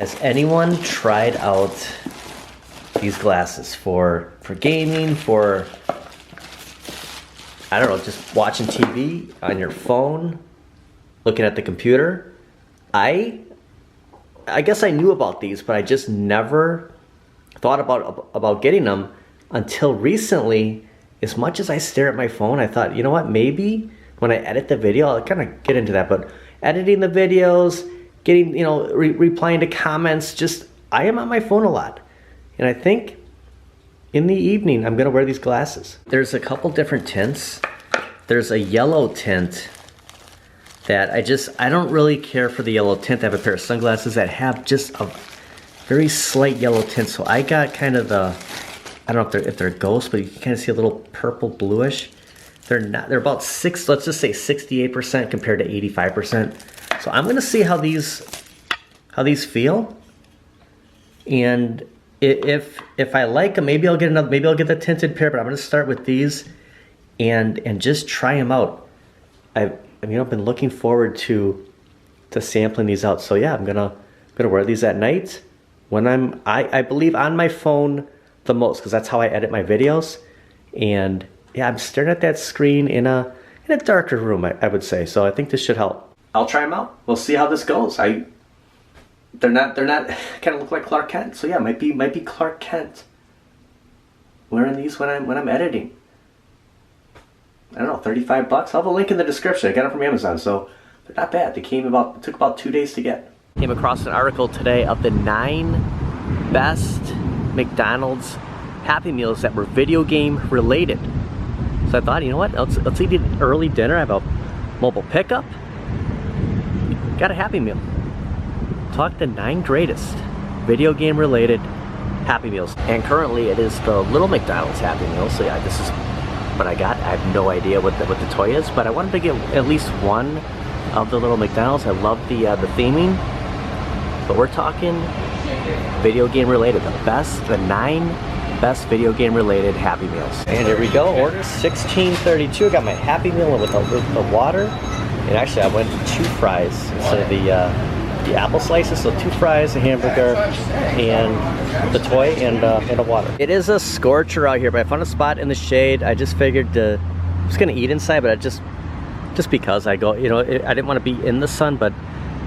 Has anyone tried out these glasses for gaming, for, I don't know, just watching TV on your phone, looking at the computer? I guess I knew about these, but I just never thought about getting them until recently. As much as I stare at my phone, I thought, you know what, maybe when I edit the video, I'll kind of get into that, but editing the videos, getting, you know, replying to comments, just, I am on my phone a lot. And I think in the evening, I'm gonna wear these glasses. There's a couple different tints. There's a yellow tint that I don't really care for the yellow tint. I have a pair of sunglasses that have just a very slight yellow tint. So I got kind of the, I don't know if they're ghosts, but you can kind of see a little purple bluish. They're about let's just say 68% compared to 85%. So I'm gonna see how these feel. And if I like them, maybe I'll get another, maybe I'll get the tinted pair, but I'm gonna start with these and just try them out. I've been looking forward to sampling these out. So yeah, I'm gonna wear these at night when I believe on my phone the most, because that's how I edit my videos. And yeah, I'm staring at that screen in a darker room, I would say. So I think this should help. I'll try them out. We'll see how this goes. They're not kind of look like Clark Kent. So yeah, might be Clark Kent wearing these when I'm editing. I don't know, 35 bucks. I'll have a link in the description. I got them from Amazon, so they're not bad. They took about 2 days to get. Came across an article today of the 9 best McDonald's Happy Meals that were video game related. So I thought, you know what, let's eat an early dinner. I have a mobile pickup. Got a Happy Meal. Talk the 9 greatest video game related Happy Meals. And currently it is the Little McDonald's Happy Meal. So yeah, this is what I got. I have no idea what the toy is, but I wanted to get at least one of the Little McDonald's. I love the theming, but we're talking video game related. The 9 best video game related Happy Meals. And here we go, order 1632. I got my Happy Meal with the water. And actually I went 2 fries instead of the apple slices. So 2 fries, a hamburger, and the toy, and a water. It is a scorcher out here, but I found a spot in the shade. I just figured I was gonna eat inside, but I just because I go, you know, I didn't want to be in the sun, but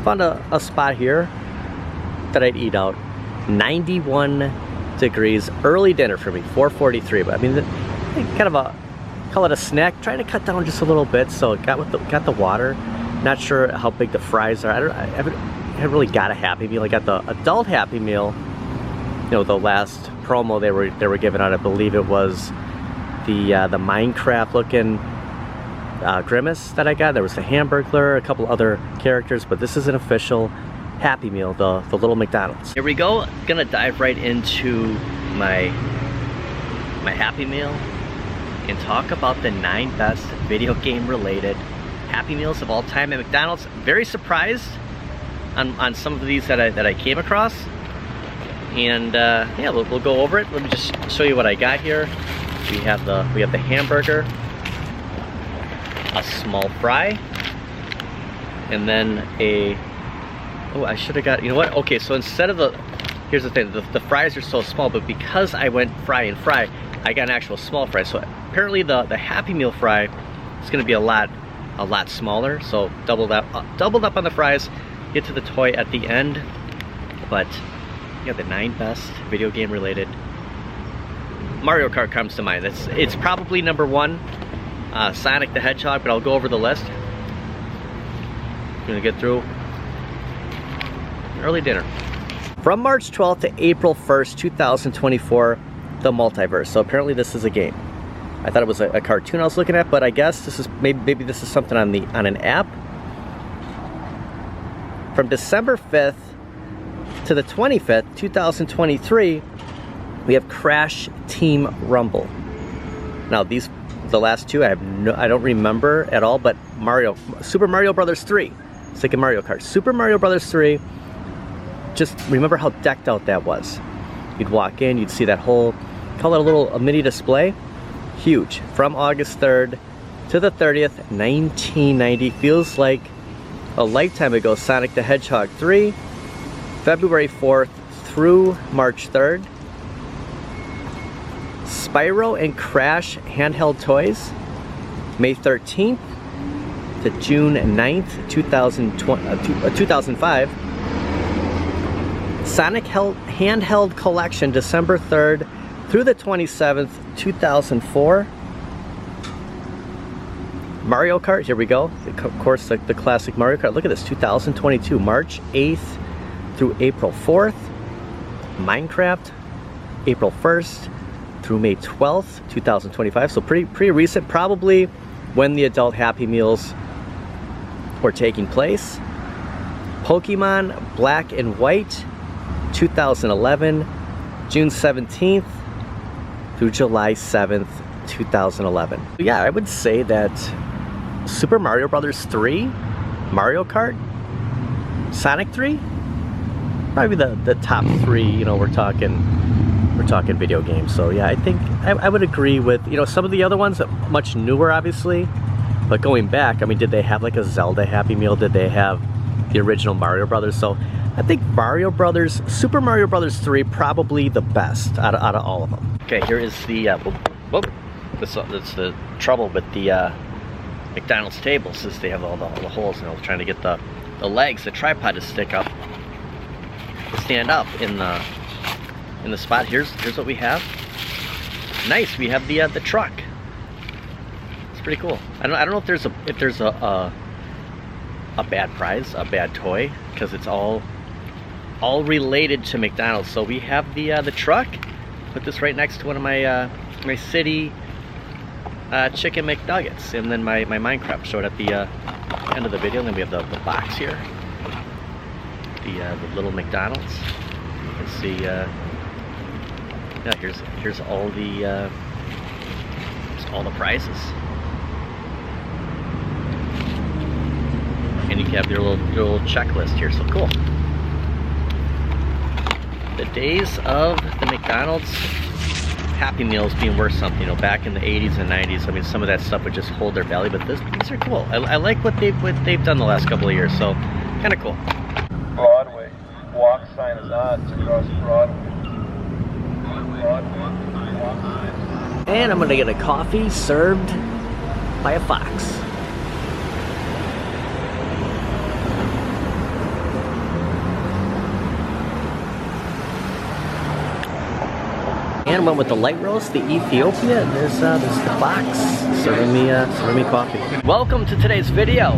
found a spot here that I'd eat out. 91 degrees, early dinner for me, 4:43. But I mean, kind of call it a snack. Trying to cut down just a little bit, so got the water. Not sure how big the fries are. I haven't really got a Happy Meal. I got the adult Happy Meal. You know, the last promo they were giving out, I believe it was the Minecraft looking Grimace that I got. There was the Hamburglar, a couple other characters, but this is an official Happy Meal, the Little McDonald's. Here we go. Gonna dive right into my Happy Meal and talk about the 9 best video game related Happy Meals of all time at McDonald's. Very surprised on some of these that I came across, and yeah, we'll go over it. Let me just show you what I got here. We have the hamburger, a small fry, and then I should have got, you know what? Okay, so instead of here's the thing, the fries are so small, but because I went fry and fry, I got an actual small fry. So apparently the Happy Meal fry is going to be a lot smaller. So doubled up on the fries. Get to the toy at the end, but yeah, the 9 best video game related. Mario Kart comes to mind. It's probably number 1. Sonic the Hedgehog, but I'll go over the list. I'm gonna get through early dinner. From March 12th to April 1st, 2024, the Multiverse. So apparently this is a game. I thought it was a cartoon I was looking at, but I guess this is maybe this is something on an app. From December 5th to the 25th, 2023, we have Crash Team Rumble. Now the last 2 I don't remember at all, but Super Mario Brothers 3. It's like a Mario Kart. Super Mario Brothers 3. Just remember how decked out that was. You'd walk in, you'd see that whole, call it a mini display. Huge. From August 3rd to the 30th, 1990. Feels like a lifetime ago. Sonic the Hedgehog 3. February 4th through March 3rd. Spyro and Crash handheld toys, May 13th to June 9th, 2005. Sonic handheld collection, December 3rd through the 27th, 2004. Mario Kart, here we go. Of course, the classic Mario Kart. Look at this, 2022, March 8th through April 4th. Minecraft, April 1st through May 12th, 2025. So pretty recent, probably when the adult Happy Meals were taking place. Pokemon Black and White, 2011, June 17th through July 7th, 2011. Yeah, I would say that Super Mario Brothers 3, Mario Kart, Sonic 3, probably the top three. You know, we're talking video games. So yeah, I think I would agree with, you know, some of the other ones, much newer obviously, but going back, I mean, did they have like a Zelda Happy Meal? Did they have the original Mario Brothers? So I think Super Mario Brothers 3, probably the best out of all of them. Okay, here is the that's the trouble with the McDonald's tables, is they have all the holes, you know, trying to get the legs, the tripod to stick up, to stand up in the spot. Here's what we have. Nice, we have the truck. It's pretty cool. I don't know if there's a bad prize, a bad toy, because it's all related to McDonald's. So we have the truck. Put this right next to one of my my city chicken McNuggets, and then my Minecraft showed at the end of the video. And then we have the box here, the little McDonald's. You can see, yeah, here's all the prizes, and you can have your little checklist here. So cool. The days of the McDonald's Happy Meals being worth something, you know, back in the 80s and 90s. I mean, some of that stuff would just hold their value, but these are cool. I like what they've done the last couple of years, so kind of cool. Broadway. Walk sign is on to cross Broadway. And I'm gonna get a coffee served by a fox. And went with the light roast, the Ethiopia, and there's the fox serving me coffee. Welcome to today's video.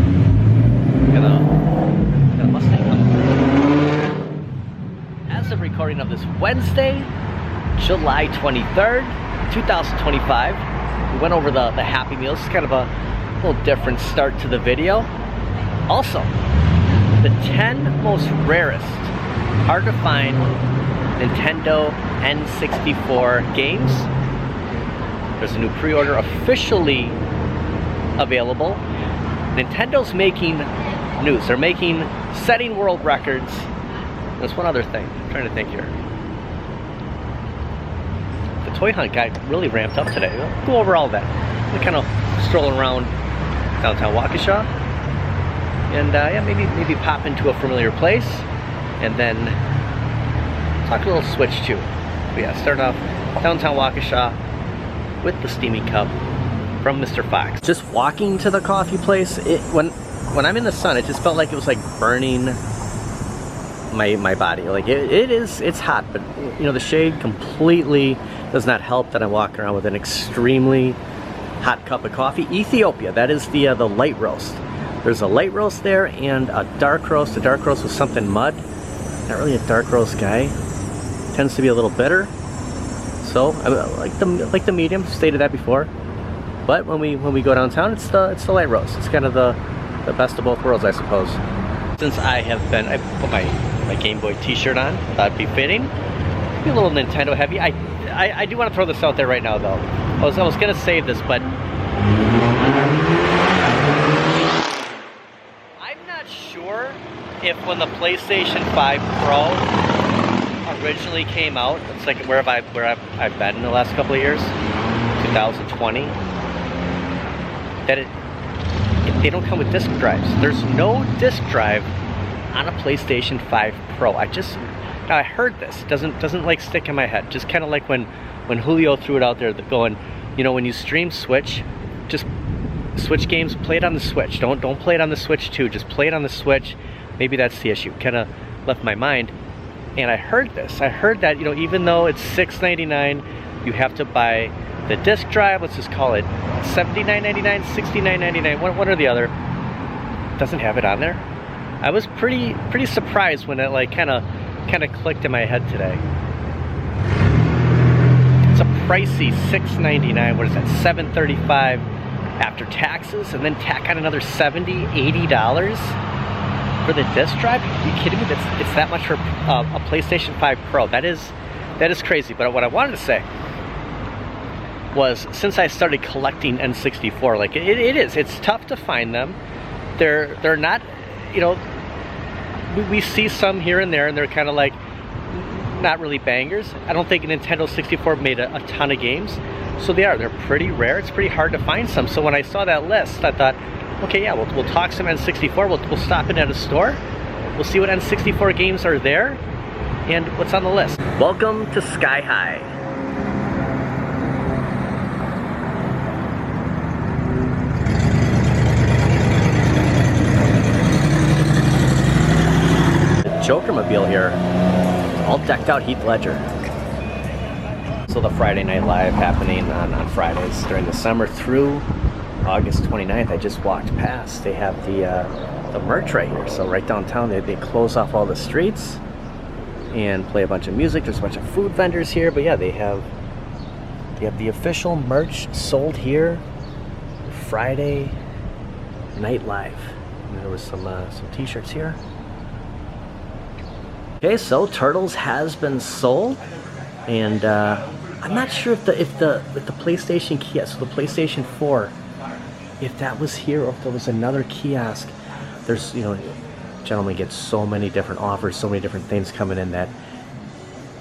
Got a Mustang coming. As of recording of this Wednesday, July 23rd, 2025, we went over the Happy Meals. It's kind of a little different start to the video. Also, the 10 most rarest, hard to find Nintendo N64 games. There's a new pre-order officially available. Nintendo's making news. They're setting world records. There's one other thing. I'm trying to think here. The toy hunt got really ramped up today. We'll go over all that. We kind of stroll around downtown Waukesha, and yeah, maybe pop into a familiar place, and then talk a little Switch too. But yeah, start off downtown Waukesha with the steamy cup from Mr. Fox. Just walking to the coffee place, when I'm in the sun, it just felt like it was like burning my body. Like it's hot, but you know, the shade completely does not help that I'm walking around with an extremely hot cup of coffee. Ethiopia, that is the light roast. There's a light roast there and a dark roast. The dark roast was something mud. Not really a dark roast guy. Tends to be a little bitter. So I like the medium. Stated that before. But when we go downtown, it's the light roast. It's kind of the best of both worlds, I suppose. Since I put my Game Boy T-shirt on, thought it'd be fitting. Be a little Nintendo heavy. I do want to throw this out there right now, though. I was gonna save this, but I'm not sure if when the PlayStation 5 Pro originally came out, it's like where I've been in the last couple of years, 2020, that they don't come with disc drives. There's no disc drive on a PlayStation 5 Pro. Now I heard this, doesn't like stick in my head. Just kind of like when Julio threw it out there, going, you know, when you stream Switch, just Switch games, play it on the Switch. Don't play it on the Switch 2, just play it on the Switch. Maybe that's the issue. Kind of left my mind. And I heard this. I heard that, you know, even though it's $6.99, you have to buy the disc drive. Let's just call it $79.99, $69.99, one or the other. Doesn't have it on there. I was pretty surprised when it like kind of clicked in my head today. It's a pricey $6.99. What is that? $7.35 after taxes, and then tack on another $70, $80 for the disc drive. Are you kidding me? It's that much for a PlayStation 5 Pro. That is crazy. But what I wanted to say was, since I started collecting N64, like it's tough to find them. They're not, you know, we see some here and there, and they're kind of like not really bangers. I don't think Nintendo 64 made a ton of games, so they're pretty rare. It's pretty hard to find some. So when I saw that list, I thought, okay, yeah, we'll talk some N64. We'll stop in at a store. We'll see what N64 games are there and what's on the list. Welcome to Sky High. Joker-mobile here, all decked out Heath Ledger. So the Friday Night Live happening on Fridays during the summer through August 29th. I just walked past. They have the merch right here. So right downtown, they close off all the streets and play a bunch of music. There's a bunch of food vendors here, but yeah, they have the official merch sold here. Friday Night Live. And there was some t-shirts here. Okay, so Turtles has been sold, and I'm not sure if the PlayStation kiosk, so the PlayStation 4, if that was here or if there was another kiosk. There's, you know, gentlemen get so many different offers, so many different things coming in that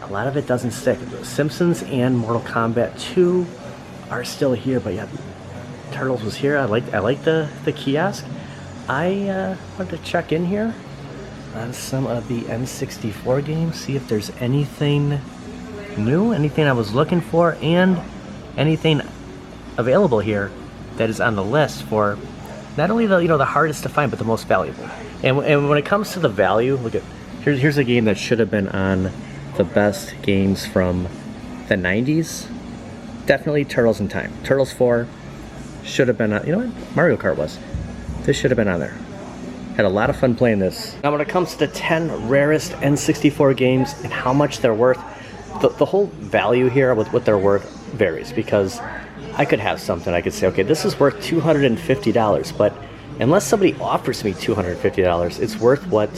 a lot of it doesn't stick. Simpsons and Mortal Kombat 2 are still here, but yeah, Turtles was here. I like the kiosk. I wanted to check in here on some of the N64 games, see if there's anything new, anything I was looking for, and anything available here that is on the list for not only the hardest to find, but the most valuable. And when it comes to the value, look at here's a game that should have been on the best games from the 90s. Definitely Turtles in Time. Turtles 4 should have been on. You know what? Mario Kart was. This should have been on there. Had a lot of fun playing this. Now when it comes to the 10 rarest N64 games and how much they're worth, the whole value here with what they're worth varies, because I could have something I could say, okay, this is worth $250, but unless somebody offers me $250, it's worth what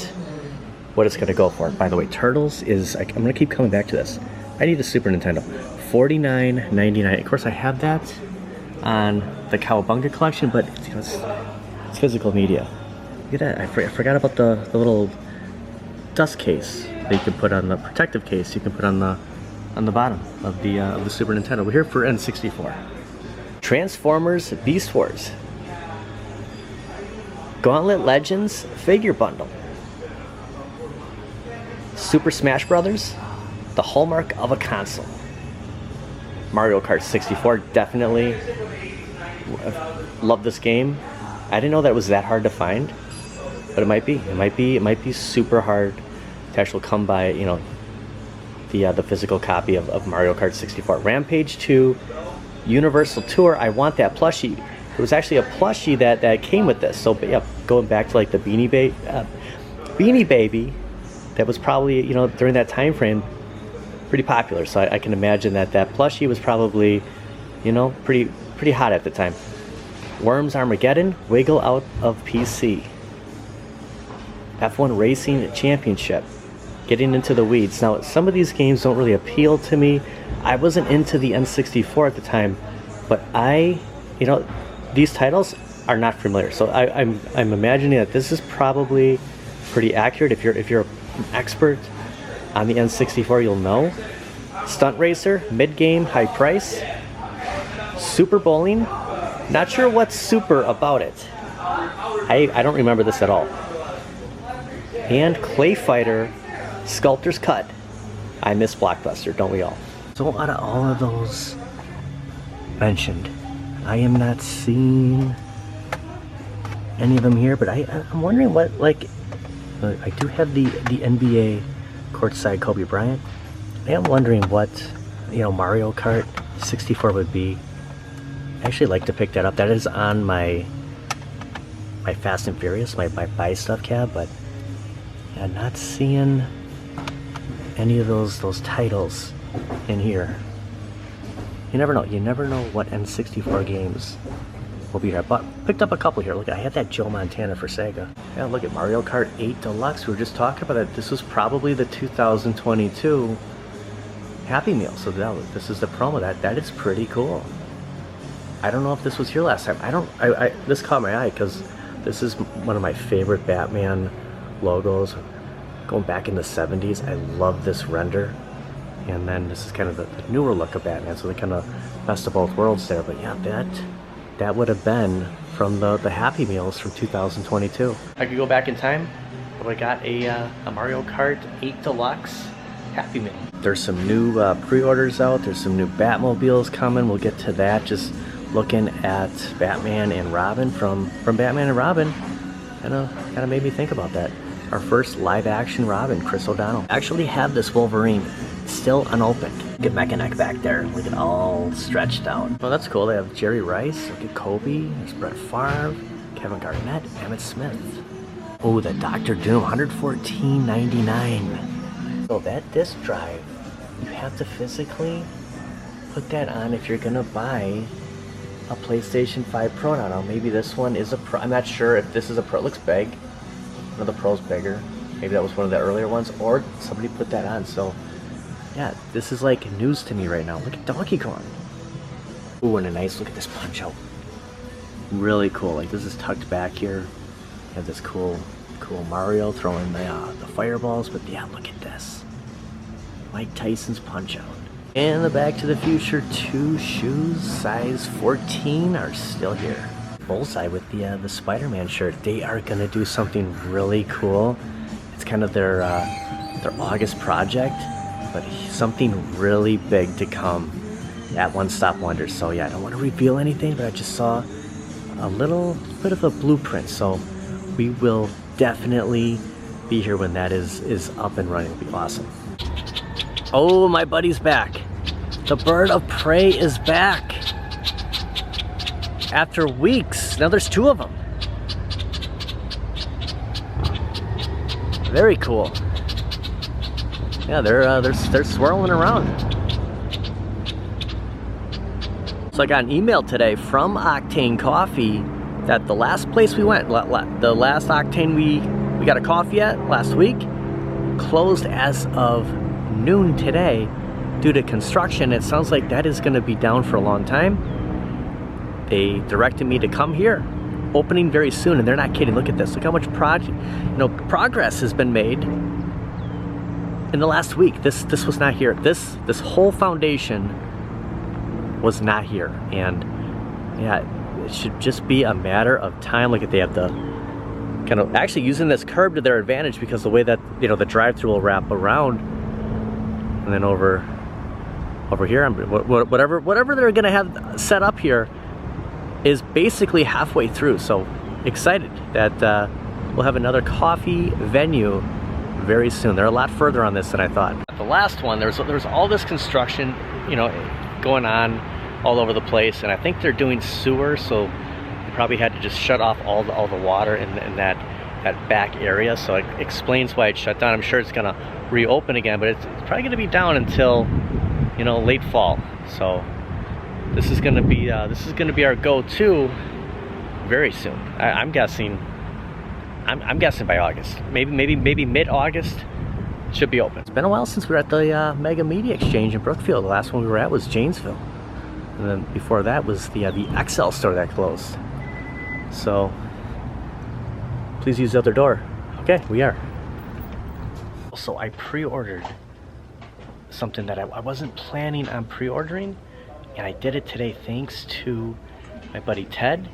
it's going to go for. By the way, Turtles is, I'm going to keep coming back to this. I need a Super Nintendo. $49.99. Of course, I have that on the Cowabunga collection, but it's physical media. Look at that. I forgot about the little dust case that you can put on the protective case. You can put on the bottom of the Super Nintendo. We're here for N64. Transformers Beast Wars. Gauntlet Legends figure bundle. Super Smash Brothers, the hallmark of a console. Mario Kart 64, definitely love this game. I didn't know that it was that hard to find, but it might be. It might be super hard to actually come by, you know, the physical copy of Mario Kart 64. Rampage 2, Universal Tour. I want that plushie. There was actually a plushie that came with this. So yeah, going back to like the Beanie Baby, that was probably, you know, during that time frame, pretty popular. So I can imagine that plushie was probably, you know, pretty hot at the time. Worms Armageddon, Wiggle Out of PC. F1 Racing Championship. Getting into the weeds. Now, some of these games don't really appeal to me. I wasn't into the N64 at the time, but you know, these titles are not familiar. So I'm imagining that this is probably pretty accurate. If you're an expert on the N64, you'll know. Stunt Racer, mid-game, high price. Super Bowling. Not sure what's super about it. I don't remember this at all. And Clay Fighter Sculptor's Cut. I miss Blockbuster, don't we all? So out of all of those mentioned, I am not seeing any of them here, but I'm wondering what, like, I do have the NBA courtside Kobe Bryant. I am wondering what, you know, Mario Kart 64 would be. I actually like to pick that up. That is on my Fast and Furious, my buy stuff cab, but yeah, not seeing any of those titles in here. You never know. You never know what N64 games will be here. But picked up a couple here. Look, I had that Joe Montana for Sega. Yeah, look at Mario Kart 8 Deluxe. We were just talking about that. This was probably the 2022 Happy Meal. So this is the promo. That is pretty cool. I don't know if this was here last time. This caught my eye because this is one of my favorite Batman logos. Going back in the 70s, I love this render. And then this is kind of the newer look of Batman, so the kind of best of both worlds there. But yeah, that would have been from the Happy Meals from 2022. I could go back in time, but I got a Mario Kart 8 Deluxe Happy Meal. There's some new pre-orders out. There's some new Batmobiles coming. We'll get to that. Just looking at Batman and Robin from Batman and Robin, kind of made me think about that. Our first live-action Robin, Chris O'Donnell. I actually have this Wolverine still unopened. Look at Mechaneck back there. Look at all stretched out. Well, that's cool. They have Jerry Rice. Look at Kobe. There's Brett Favre, Kevin Garnett, Emmett Smith. Oh, the Dr. Doom, $114.99. So that disc drive, you have to physically put that on if you're gonna buy a PlayStation 5 Pro now. Maybe this one is a Pro. I'm not sure if this is a Pro. It looks big. One of the Pro's bigger. Maybe that was one of the earlier ones, or somebody put that on. So yeah, this is like news to me right now. Look at Donkey Kong. Ooh, and a nice look at this punch out. Really cool. Like, this is tucked back here. You have this cool Mario throwing the fireballs, but yeah, look at this. Mike Tyson's punch out. And the Back to the Future 2 shoes, size 14, are still here. Bullseye with the Spider-Man shirt. They are gonna do something really cool. It's kind of their August project, but something really big to come at One Stop Wonders. So yeah, I don't want to reveal anything, but I just saw a little bit of a blueprint. So we will definitely be here when that is up and running. It'll be awesome. Oh, my buddy's back. The Bird of Prey is back. After weeks. Now there's two of them. Very cool. Yeah, they're swirling around. So I got an email today from Octane Coffee that the last place we went, the last Octane we got a coffee at last week, closed as of noon today due to construction. It sounds like that is going to be down for a long time. They directed me to come here, opening very soon, and they're not kidding. Look at this. Look how much progress has been made in the last week. This was not here. This whole foundation was not here, and yeah, it should just be a matter of time. Look at, they have the kind of actually using this curb to their advantage, because the way that the drive-through will wrap around, and then over here, whatever they're gonna have set up here is basically halfway through. So excited that we'll have another coffee venue very soon. They're a lot further on this than I thought. The last one, there's all this construction, going on all over the place, and I think they're doing sewer, so they probably had to just shut off all the water in that back area. So it explains why it shut down. I'm sure it's gonna reopen again, but it's probably gonna be down until late fall. So this is gonna be our go-to very soon. I'm guessing by August, maybe mid-August should be open. It's been a while since we were at the Mega Media Exchange in Brookfield. The last one we were at was Janesville, and then before that was the XL store that closed. So please use the other door. Okay, we are. So I pre-ordered something that I wasn't planning on pre-ordering, and I did it today thanks to my buddy Ted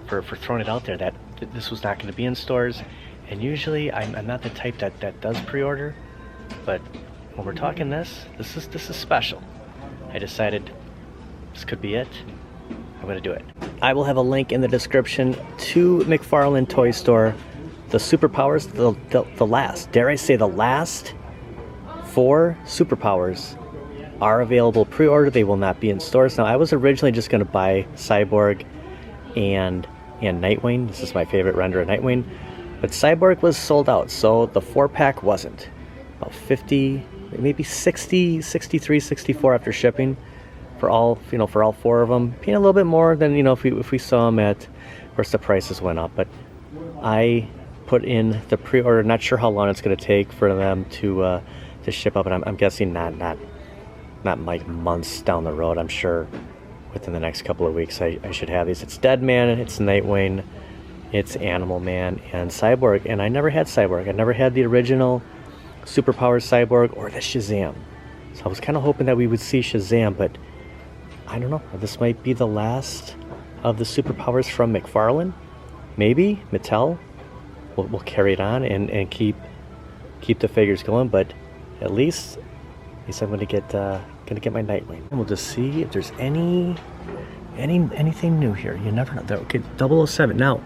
for throwing it out there that this was not going to be in stores, And usually I'm not the type that does pre-order, but when we're talking this is special. I decided this could be it. I'm gonna do it. I will have a link in the description to McFarlane Toy Store. The Superpowers, the last, dare I say the last 4 Superpowers are available pre-order. They will not be in stores. Now I was originally just gonna buy Cyborg and Nightwing. This is my favorite render of Nightwing. But Cyborg was sold out, so the 4-pack wasn't. About 50, maybe 60, 63, 64 after shipping for all, for all 4 of them. Paying a little bit more than, if we saw them at, of course the prices went up, but I put in the pre-order. Not sure how long it's going to take for them to ship up, and I'm guessing not like months down the road. I'm sure within the next couple of weeks I should have these. It's Deadman, it's Nightwing, it's Animal Man, and Cyborg. And I never had Cyborg. I never had the original Superpowers Cyborg or the Shazam. So I was kind of hoping that we would see Shazam, but I don't know. This might be the last of the Superpowers from McFarlane. Maybe Mattel will carry it on and keep the figures going, but at least I'm gonna get my Nightwing. And we'll just see if there's anything new here. You never know. Okay, 007. Now,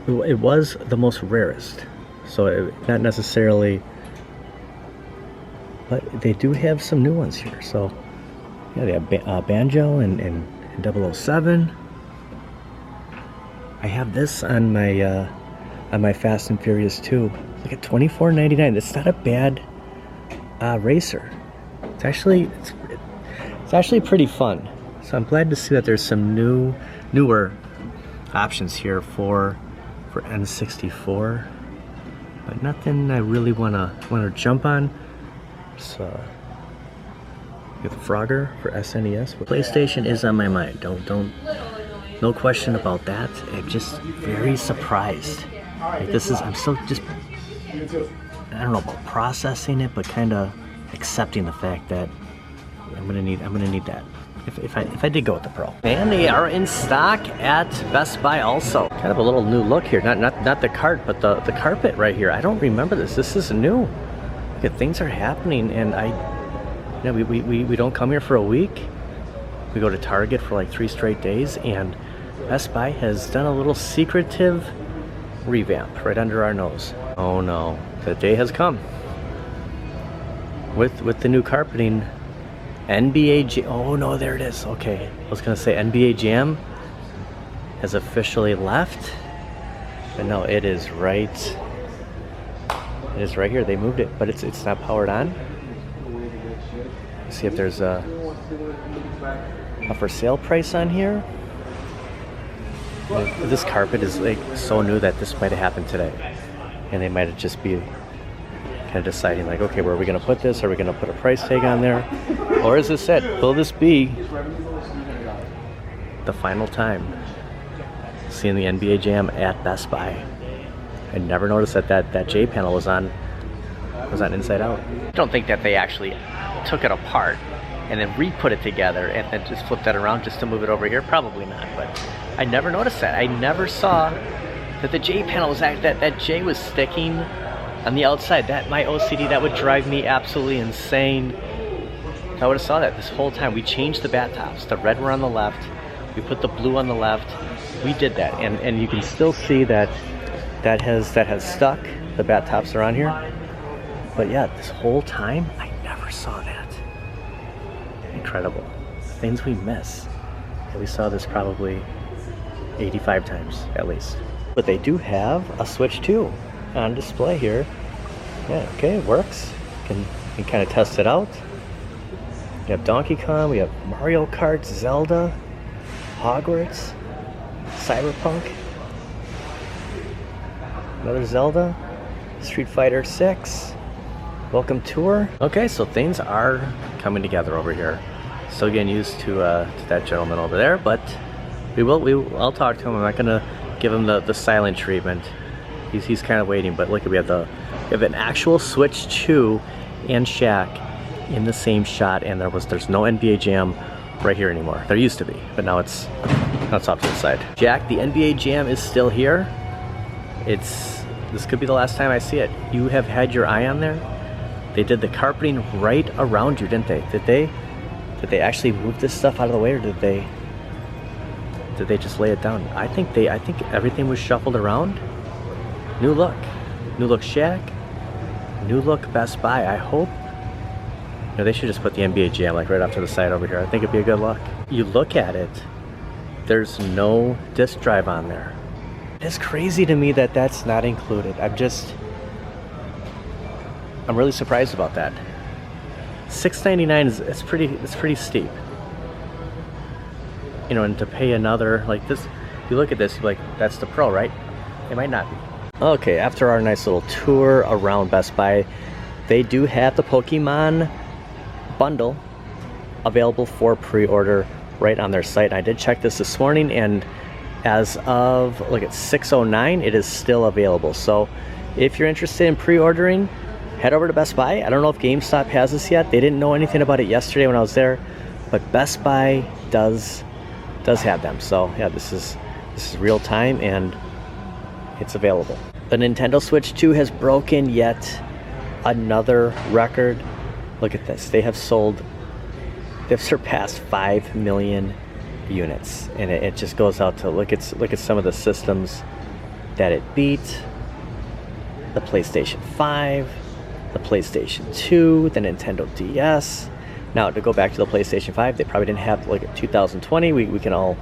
it was the most rarest, so not necessarily, but they do have some new ones here. So yeah, they have Banjo and 007. I have this on my Fast and Furious 2. It's like a $24.99. It's not a bad racer. It's actually pretty fun. So I'm glad to see that there's some newer options here for N64, but nothing I really wanna jump on. So we have the Frogger for SNES. PlayStation is on my mind. No question about that. I'm just very surprised. Like I'm still just, I don't know about processing it, but kind of accepting the fact that I'm gonna need that if I did go with the Pro. And they are in stock at Best Buy also. Kind of a little new look here. Not the cart, but the carpet right here. I don't remember this. This is new. Look at, things are happening, and we don't come here for a week. We go to Target for like 3 straight days, and Best Buy has done a little secretive revamp right under our nose. Oh no, the day has come. With the new carpeting, oh no, there it is. Okay, I was gonna say NBA Jam has officially left, but no, it is right here. They moved it, but it's not powered on. Let's see if there's a for sale price on here. This carpet is like so new that this might have happened today, and they might have just be kind of deciding like, okay, where are we going to put this? Are we going to put a price tag on there, or is this it? Will this be the final time seeing the NBA Jam at Best Buy? I never noticed that J panel was on Inside Out. I don't think that they actually took it apart and then re-put it together and then just flipped that around just to move it over here. Probably not, but I never noticed that. I never saw that the J panel was that J was sticking on the outside. That my OCD, that would drive me absolutely insane. I would have saw that this whole time. We changed the bat tops. The red were on the left. We put the blue on the left. We did that, and you can still see that has stuck. The bat tops are on here. But yeah, this whole time I never saw that. Incredible. Things we miss. We saw this probably 85 times at least. But they do have a Switch 2 on display here. Yeah, okay, it works. You can kind of test it out. We have Donkey Kong, we have Mario Kart, Zelda, Hogwarts, Cyberpunk, another Zelda, Street Fighter 6, Welcome Tour. Okay, so things are coming together over here. Still getting used to that gentleman over there, but I'll talk to him. I'm not gonna give him the silent treatment. He's kind of waiting, but look, we have an actual Switch 2 and Shaq in the same shot, and there's no NBA Jam right here anymore. There used to be, but now it's off to the side. Jack, the NBA Jam is still here. It's this could be the last time I see it. You have had your eye on there. They did the carpeting right around you, didn't they? Did they actually move this stuff out of the way, or did they just lay it down? I think everything was shuffled around. New look Shack, new look Best Buy. I hope, you know, they should just put the NBA Jam like right off to the side over here. I think it'd be a good look. You look at it, there's no disk drive on there. It's crazy to me that that's not included. I'm really surprised about that. $699 is it's pretty steep. You know, and to pay another like this, you look at this, you're like, that's the Pro, right? It might not be. Okay, after our nice little tour around Best Buy, they do have the Pokemon bundle available for pre-order right on their site. I did check this morning, and as of, look, at 6:09, it is still available. So if you're interested in pre-ordering, head over to Best Buy. I don't know if GameStop has this yet. They didn't know anything about it yesterday when I was there, but Best Buy does have them. So yeah, this is real time, and it's available. The Nintendo Switch 2 has broken yet another record. Look at this. They've surpassed 5 million units, and it just goes out to look at some of the systems that it beat. The PlayStation 5, the PlayStation 2, the Nintendo DS. Now, to go back to the PlayStation 5, they probably didn't have, like, 2020. We can all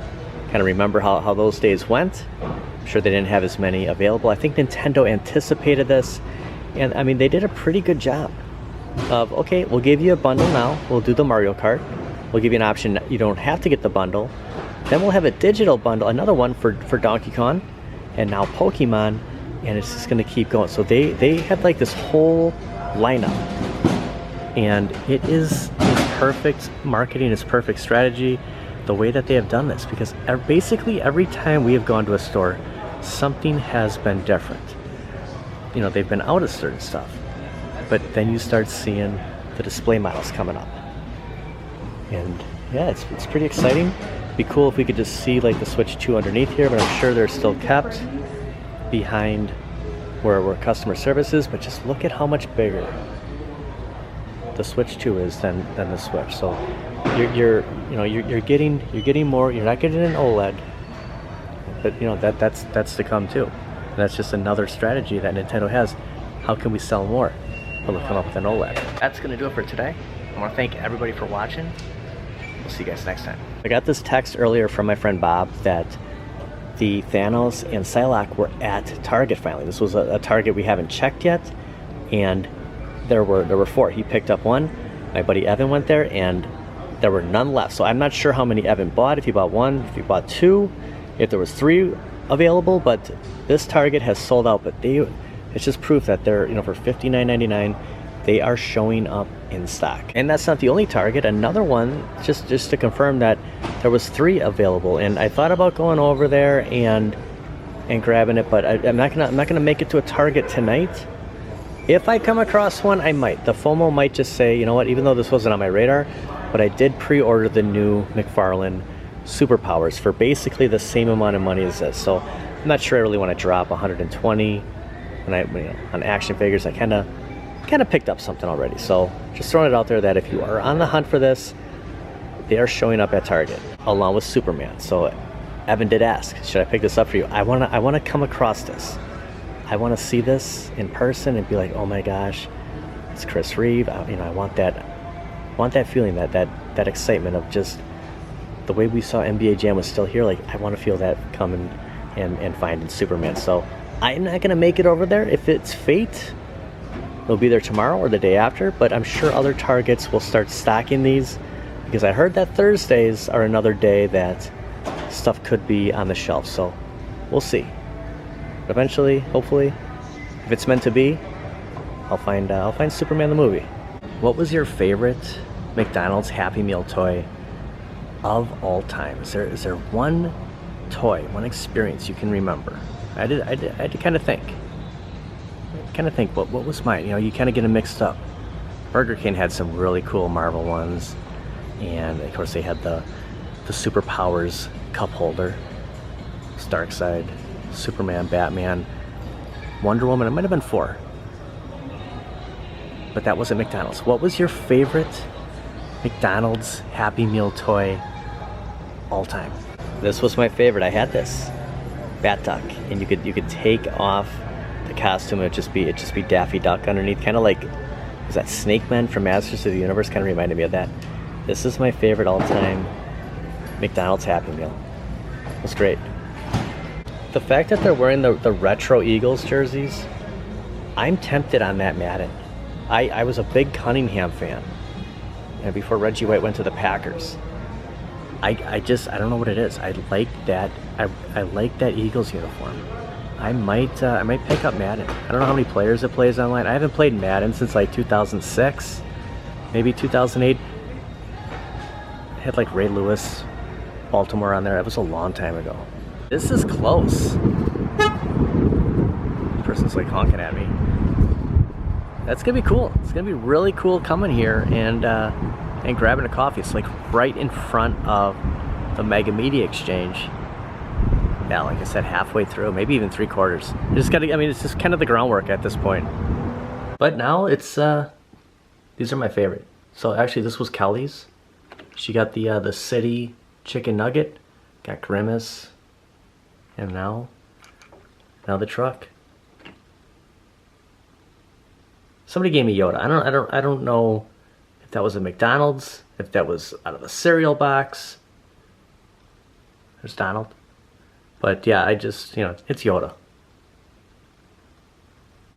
kind of remember how those days went. I'm sure they didn't have as many available. I think Nintendo anticipated this, and I mean, they did a pretty good job of, okay, we'll give you a bundle now. We'll do the Mario Kart. We'll give you an option. You don't have to get the bundle. Then we'll have a digital bundle, another one for Donkey Kong, and now Pokemon, and it's just going to keep going. So they had like this whole lineup, and it is perfect marketing, it's perfect strategy, the way that they have done this, because basically every time we have gone to a store, something has been different. You know, they've been out of certain stuff, but then you start seeing the display models coming up, and yeah, it's pretty exciting. It'd be cool if we could just see like the Switch 2 underneath here, but I'm sure they're still kept behind where customer service is. But just look at how much bigger the Switch 2 is than the Switch. So you're getting more. You're not getting an OLED, but you know that's to come too. And that's just another strategy that Nintendo has. How can we sell more? Well, they'll come up with an OLED. That's gonna do it for today. I want to thank everybody for watching. We'll see you guys next time. I got this text earlier from my friend Bob that the Thanos and Psylocke were at Target finally. This was a Target we haven't checked yet, and there were 4. He picked up one. My buddy Evan went there, and there were none left. So I'm not sure how many Evan bought, if he bought 1, if he bought 2, if there was 3 available, but this Target has sold out. But it's just proof that they're, you know, for $59.99, they are showing up in stock. And that's not the only Target. Another one, just to confirm that there was 3 available, and I thought about going over there and grabbing it, but I'm not gonna make it to a Target tonight. If I come across one, I might. The FOMO might just say, you know what, even though this wasn't on my radar, but I did pre-order the new McFarlane Superpowers for basically the same amount of money as this. So I'm not sure I really want to drop 120 on action figures. I kind of picked up something already. So just throwing it out there that if you are on the hunt for this, they are showing up at Target along with Superman. So Evan did ask, should I pick this up for you? I wanna come across this. I want to see this in person and be like, oh my gosh, it's Chris Reeve. I want that feeling, that excitement of just the way we saw NBA Jam was still here. Like, I want to feel that come and find in Superman. So I'm not gonna make it over there. If it's fate, it'll be there tomorrow or the day after. But I'm sure other Targets will start stocking these, because I heard that Thursdays are another day that stuff could be on the shelf. So we'll see. Eventually, hopefully, if it's meant to be, I'll find Superman the movie. What was your favorite McDonald's Happy Meal toy of all time? Is there one toy, one experience you can remember? I had to kind of think. What was mine? You know, you kind of get them mixed up. Burger King had some really cool Marvel ones, and of course they had the Superpowers cup holder, Darkseid, Superman, Batman. Wonder Woman. It might have been 4. But that wasn't McDonald's. What was your favorite McDonald's Happy Meal toy all time? This was my favorite. I had this Bat Duck, and you could take off the costume and it'd just be Daffy Duck underneath, kind of like, was that Snake Man from Masters of the Universe? Kind of reminded me of that. This is my favorite all-time McDonald's Happy Meal. It was great. The fact that they're wearing the retro Eagles jerseys, I'm tempted on that Madden. I was a big Cunningham fan, and before Reggie White went to the Packers. I don't know what it is. I like that Eagles uniform. I might pick up Madden. I don't know how many players it plays online. I haven't played Madden since like 2006, maybe 2008. It had like Ray Lewis, Baltimore on there. That was a long time ago. This is close. This person's like honking at me. That's gonna be cool. It's gonna be really cool coming here and grabbing a coffee. It's like right in front of the Mega Media Exchange. Yeah, like I said, halfway through, maybe even 3/4. It's just kind of the groundwork at this point. But now it's these are my favorite. So actually, this was Kelly's. She got the city chicken nugget, got Grimace, and now the truck. Somebody gave me Yoda. I don't know if that was a McDonald's, if that was out of a cereal box. There's Donald. But yeah, it's Yoda.